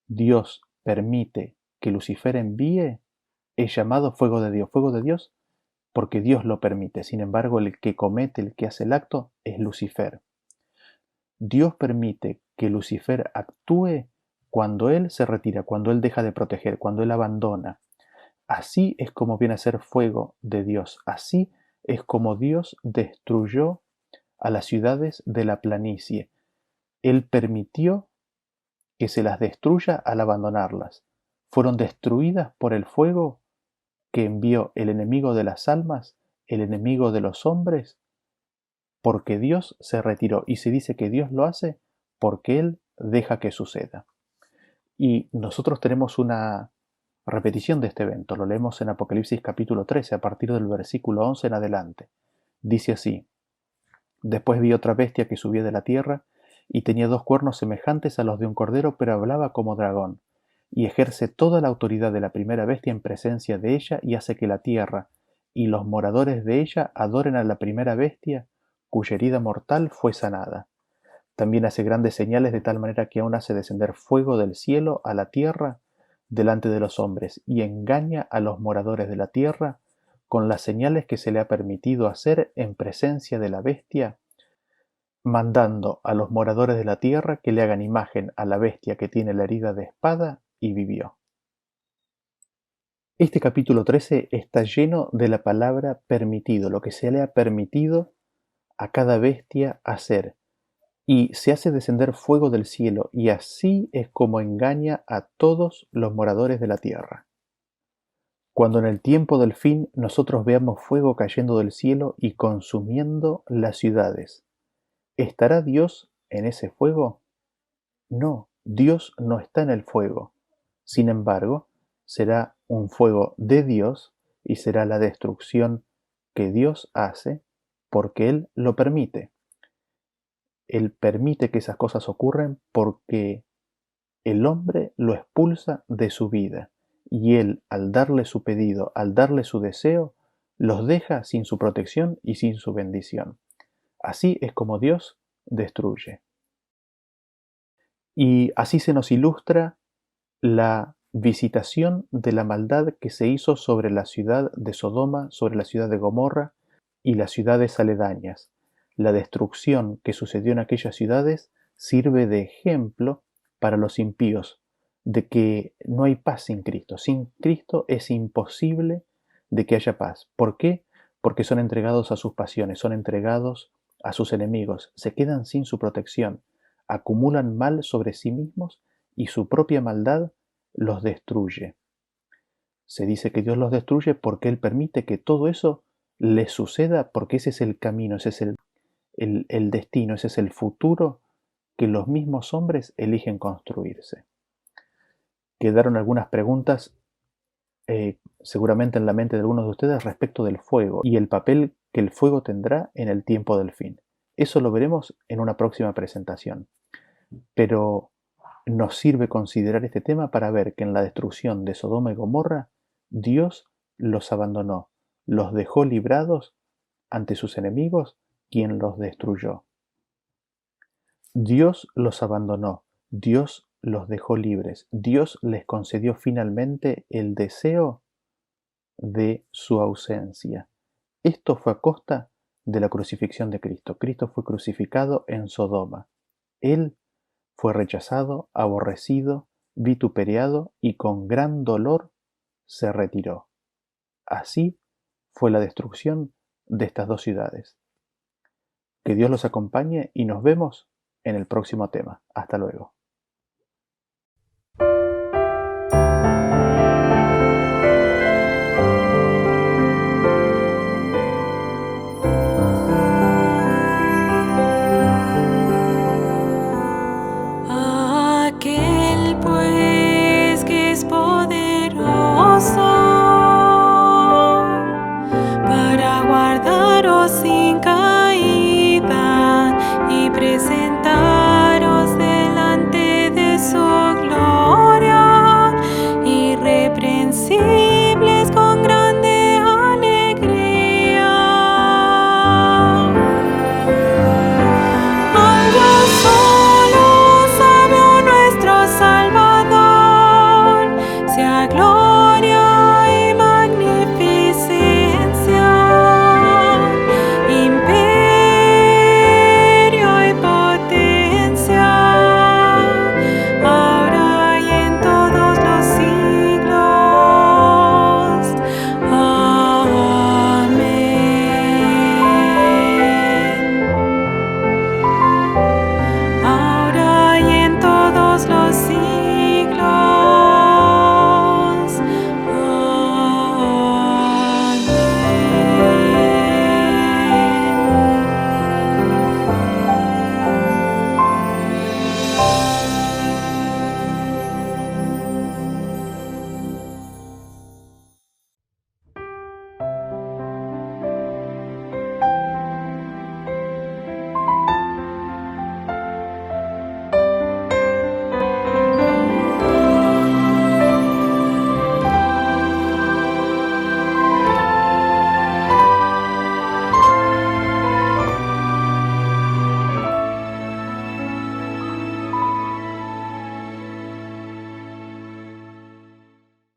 Dios permite que Lucifer envíe es llamado fuego de Dios. Fuego de Dios porque Dios lo permite. Sin embargo, el que comete, el que hace el acto, es Lucifer. Dios permite que Lucifer actúe cuando él se retira, cuando él deja de proteger, cuando él abandona. Así es como viene a ser fuego de Dios. Así es como Dios destruyó a las ciudades de la planicie. Él permitió que se las destruya al abandonarlas. Fueron destruidas por el fuego que envió el enemigo de las almas, el enemigo de los hombres, porque Dios se retiró. Y se dice que Dios lo hace porque Él deja que suceda. Y nosotros tenemos una repetición de este evento. Lo leemos en Apocalipsis capítulo 13 a partir del versículo 11 en adelante. Dice así: Después vi otra bestia que subía de la tierra y tenía dos cuernos semejantes a los de un cordero, pero hablaba como dragón, y ejerce toda la autoridad de la primera bestia en presencia de ella y hace que la tierra y los moradores de ella adoren a la primera bestia, cuya herida mortal fue sanada. También hace grandes señales de tal manera que aún hace descender fuego del cielo a la tierra delante de los hombres y engaña a los moradores de la tierra con las señales que se le ha permitido hacer en presencia de la bestia, mandando a los moradores de la tierra que le hagan imagen a la bestia que tiene la herida de espada, y vivió. Este capítulo 13 está lleno de la palabra permitido, lo que se le ha permitido a cada bestia hacer, y se hace descender fuego del cielo, y así es como engaña a todos los moradores de la tierra. Cuando en el tiempo del fin nosotros veamos fuego cayendo del cielo y consumiendo las ciudades, ¿estará Dios en ese fuego? No, Dios no está en el fuego. Sin embargo, será un fuego de Dios y será la destrucción que Dios hace porque Él lo permite. Él permite que esas cosas ocurran porque el hombre lo expulsa de su vida y Él, al darle su pedido, al darle su deseo, los deja sin su protección y sin su bendición. Así es como Dios destruye. Y así se nos ilustra la visitación de la maldad que se hizo sobre la ciudad de Sodoma, sobre la ciudad de Gomorra y las ciudades aledañas. La destrucción que sucedió en aquellas ciudades sirve de ejemplo para los impíos, de que no hay paz sin Cristo. Sin Cristo es imposible de que haya paz. ¿Por qué? Porque son entregados a sus pasiones, son entregados a sus enemigos, se quedan sin su protección, acumulan mal sobre sí mismos y su propia maldad los destruye. Se dice que Dios los destruye porque Él permite que todo eso les suceda, porque ese es el camino, ese es el destino, ese es el futuro que los mismos hombres eligen construirse. Quedaron algunas preguntas seguramente en la mente de algunos de ustedes respecto del fuego y el papel que el fuego tendrá en el tiempo del fin. Eso lo veremos en una próxima presentación. Pero nos sirve considerar este tema para ver que en la destrucción de Sodoma y Gomorra, Dios los abandonó, los dejó librados ante sus enemigos, quien los destruyó. Dios los abandonó, Dios los dejó libres, Dios les concedió finalmente el deseo de su ausencia. Esto fue a costa de la crucifixión de Cristo. Cristo fue crucificado en Sodoma. Él fue rechazado, aborrecido, vituperiado y con gran dolor se retiró. Así fue la destrucción de estas dos ciudades. Que Dios los acompañe y nos vemos en el próximo tema. Hasta luego.